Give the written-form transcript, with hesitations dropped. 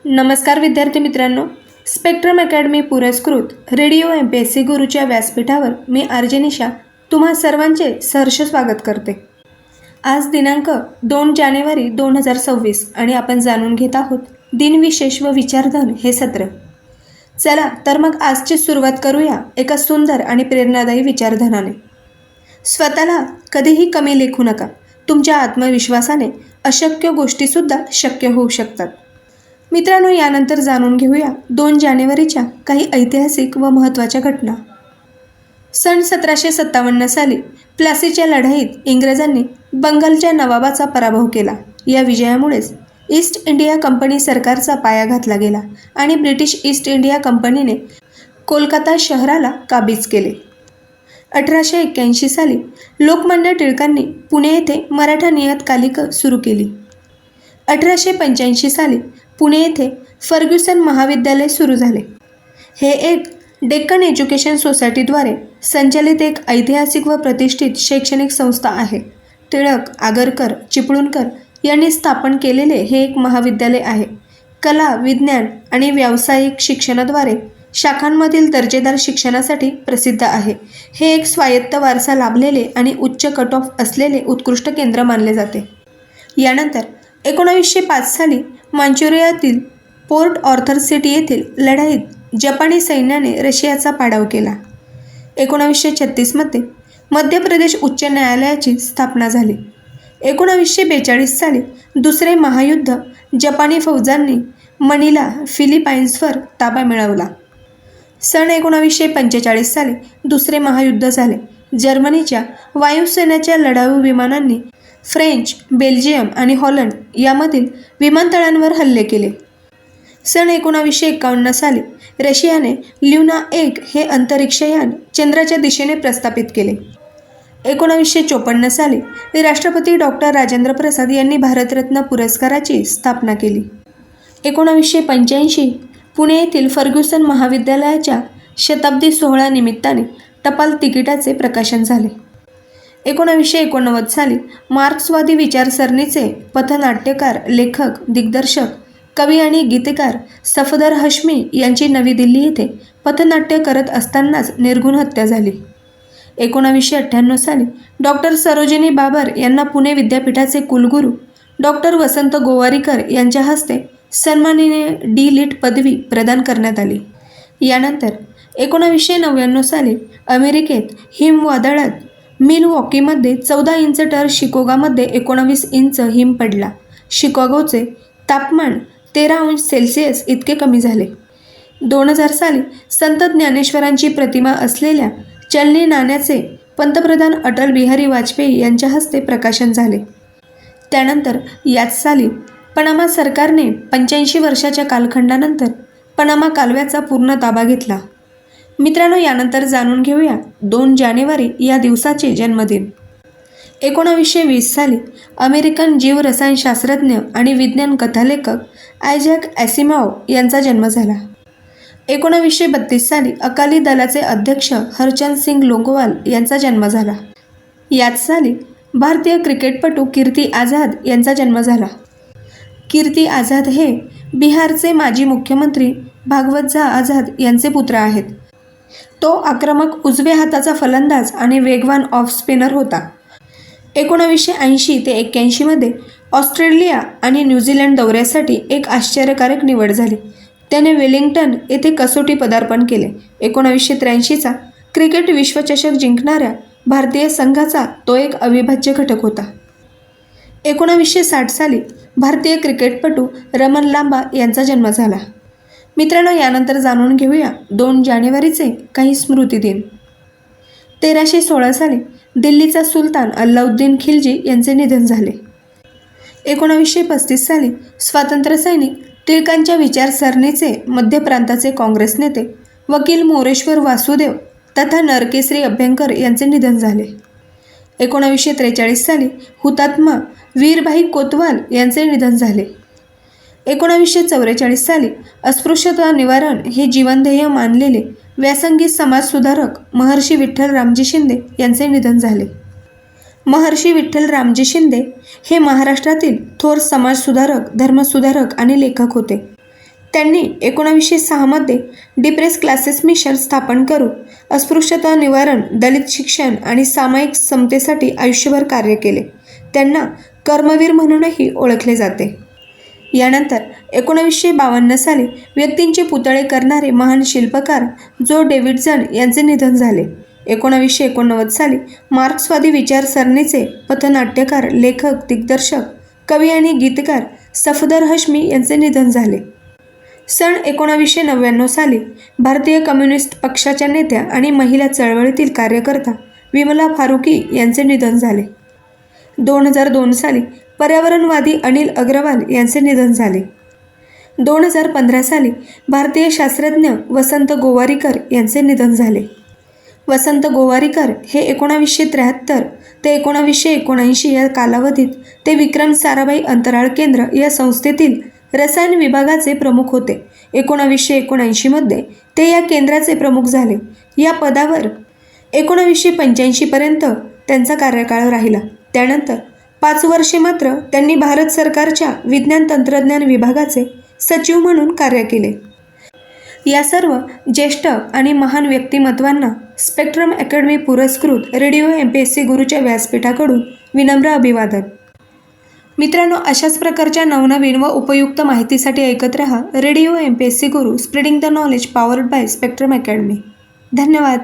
नमस्कार विद्यार्थी मित्रांनो, स्पेक्ट्रम अकॅडमी पुरस्कृत रेडिओ MPSC गुरुच्या व्यासपीठावर मी आर.जे. निशा तुम्हा सर्वांचे सहर्ष स्वागत करते. आज दिनांक 2 जानेवारी 2026 आणि आपण जाणून घेत आहोत दिनविशेष व विचारधन हे सत्र. चला तर मग आजची सुरुवात करूया एका सुंदर आणि प्रेरणादायी विचारधनाने. स्वतःला कधीही कमी लेखू नका. तुमच्या आत्मविश्वासाने अशक्य गोष्टीसुद्धा शक्य होऊ शकतात. मित्रांनो, यानंतर जाणून घेऊया 2 जानेवारीच्या काही ऐतिहासिक व महत्त्वाच्या घटना. सन 1757 साली प्लासीच्या लढाईत इंग्रजांनी बंगालच्या नवाबाचा पराभव केला. या विजयामुळेच ईस्ट इंडिया कंपनी सरकारचा पाया घातला गेला आणि ब्रिटिश ईस्ट इंडिया कंपनीने कोलकाता शहराला काबीज केले. 1881 साली लोकमान्य टिळकांनी पुणे येथे मराठा नियतकालिकं सुरू केली. 1885 साली पुणे येथे फर्ग्युसन महाविद्यालय सुरू झाले. हे एक डेक्कन एज्युकेशन सोसायटीद्वारे संचालित एक ऐतिहासिक व प्रतिष्ठित शैक्षणिक संस्था आहे. टिळक, आगरकर, चिपळूणकर यांनी स्थापन केलेले हे एक महाविद्यालय आहे. कला, विज्ञान आणि व्यावसायिक शिक्षणाद्वारे शाखांमधील दर्जेदार शिक्षणासाठी प्रसिद्ध आहे. हे एक स्वायत्त वारसा लाभलेले आणि उच्च कट ऑफ असलेले उत्कृष्ट केंद्र मानले जाते. यानंतर 1905 साली मांचुरियातील पोर्ट ऑर्थर सिटी येथील लढाईत जपानी सैन्याने रशियाचा पाडाव केला. 1936 मध्य प्रदेश उच्च न्यायालयाची स्थापना झाली. 1942 साली दुसरे महायुद्ध जपानी फौजांनी मनिला, फिलिपाईन्सवर ताबा मिळवला. सन 1945 साली दुसरे महायुद्ध झाले. जर्मनीच्या वायुसेनेच्या लढाऊ विमानांनी फ्रेंच, बेल्जियम आणि हॉलंड यामधील विमानतळांवर हल्ले केले. सन 1951 साली रशियाने ल्युना 1 हे अंतरिक्षयान चंद्राच्या दिशेने प्रस्थापित केले. 1954 साली राष्ट्रपती डॉक्टर राजेंद्र प्रसाद यांनी भारतरत्न पुरस्काराची स्थापना केली. 1985 पुणे येथील फर्ग्युसन महाविद्यालयाच्या शताब्दी सोहळा निमित्ताने टपाल तिकिटाचे प्रकाशन झाले. 1989 साली मार्क्सवादी विचारसरणीचे पथनाट्यकार, लेखक, दिग्दर्शक, कवी आणि गीतकार सफदर हश्मी यांची नवी दिल्ली येथे पथनाट्य करत असतानाच निर्घृण हत्या झाली. 1998 साली डॉक्टर सरोजिनी बाबर यांना पुणे विद्यापीठाचे कुलगुरू डॉक्टर वसंत गोवारीकर यांच्या हस्ते सन्माननीय D.Litt पदवी प्रदान करण्यात आली. यानंतर 1999 साली अमेरिकेत हिमवादळात मिलवॉकीमध्ये 14 इंच तर शिकागोमध्ये 19 इंच हिम पडला. शिकागोचे तापमान 13 अंश सेल्सिअस इतके कमी झाले. 2000 साली संत ज्ञानेश्वरांची प्रतिमा असलेल्या चलनी नाण्याचे पंतप्रधान अटल बिहारी वाजपेयी यांच्या हस्ते प्रकाशन झाले. त्यानंतर याच साली पनामा सरकारने 85 वर्षाच्या कालखंडानंतर पनामा कालव्याचा पूर्ण ताबा घेतला. मित्रांनो, यानंतर जाणून घेऊया 2 जानेवारी या दिवसाचे जन्मदिन. 1920 साली अमेरिकन जीवरसायनशास्त्रज्ञ आणि विज्ञान कथालेखक आयझॅक ॲसिमॉव यांचा जन्म झाला. 1932 साली अकाली दलाचे अध्यक्ष हरचंद सिंग लोंगोवाल यांचा जन्म झाला. याच साली भारतीय क्रिकेटपटू कीर्ती आझाद यांचा जन्म झाला. कीर्ती आझाद हे बिहारचे माजी मुख्यमंत्री भागवत झा आझाद यांचे पुत्र आहेत. तो आक्रमक उजव्या हाताचा फलंदाज आणि वेगवान ऑफ स्पिनर होता. 1980 ते 81 मध्ये ऑस्ट्रेलिया आणि न्यूझीलंड दौऱ्यासाठी एक आश्चर्यकारक निवड झाली. त्याने वेलिंग्टन येथे कसोटी पदार्पण केले. 1983चा क्रिकेट विश्वचषक जिंकणाऱ्या भारतीय संघाचा तो एक अविभाज्य घटक होता. 1960 साली भारतीय क्रिकेटपटू रमन लांबा यांचा जन्म झाला. मित्रांनो, यानंतर जाणून घेऊया 2 जानेवारीचे काही स्मृतिदिन. 1316 साली दिल्लीचा सुलतान अल्लाउद्दीन खिलजी यांचे निधन झाले. 1935 साली स्वातंत्र्यसैनिक टिळकांच्या विचारसरणीचे मध्य प्रांताचे काँग्रेस नेते वकील मोरेश्वर वासुदेव तथा नरकेसरी अभ्यंकर यांचे निधन झाले. 1943 साली हुतात्मा वीरभाई कोतवाल यांचे निधन झाले. 1944 साली अस्पृश्यता निवारण हे जीवनध्येय मानलेले व्यासंगी समाजसुधारक महर्षी विठ्ठल रामजी शिंदे यांचे निधन झाले. महर्षी विठ्ठल रामजी शिंदे हे महाराष्ट्रातील थोर समाजसुधारक, धर्मसुधारक आणि लेखक होते. त्यांनी 1906मध्ये डिप्रेस क्लासेस मिशन स्थापन करून अस्पृश्यता निवारण, दलित शिक्षण आणि सामायिक समतेसाठी आयुष्यभर कार्य केले. त्यांना कर्मवीर म्हणूनही ओळखले जाते. यानंतर 1952 साली व्यक्तींचे पुतळे करणारे महान शिल्पकार जो डेव्हिडसन यांचे निधन झाले. 1989 साली मार्क्सवादी विचारसरणीचे पथनाट्यकार, लेखक, दिग्दर्शक, कवी आणि गीतकार सफदर हश्मी यांचे निधन झाले. सन 1999 साली भारतीय कम्युनिस्ट पक्षाच्या नेत्या आणि महिला चळवळीतील कार्यकर्ता विमला फारुकी यांचे निधन झाले. 2002 साली पर्यावरणवादी अनिल अग्रवाल यांचे निधन झाले. 2015 साली भारतीय शास्त्रज्ञ वसंत गोवारीकर यांचे निधन झाले. वसंत गोवारीकर हे 1973 ते 1979 या कालावधीत ते विक्रम साराभाई अंतराळ केंद्र या संस्थेतील रसायन विभागाचे प्रमुख होते. 1979 मध्ये ते या केंद्राचे प्रमुख झाले. या पदावर 1985 पर्यंत त्यांचा कार्यकाळ राहिला. त्यानंतर 5 वर्षे मात्र त्यांनी भारत सरकारच्या विज्ञान तंत्रज्ञान विभागाचे सचिव म्हणून कार्य केले. या सर्व ज्येष्ठ आणि महान व्यक्तिमत्वांना स्पेक्ट्रम अकॅडमी पुरस्कृत रेडिओ MPSC गुरूच्या व्यासपीठाकडून विनम्र अभिवादन. मित्रांनो, अशाच प्रकारच्या नवनवीन व उपयुक्त माहितीसाठी ऐकत रहा radio MPSC Guru, spreading the knowledge, powered by spectrum academy. धन्यवाद.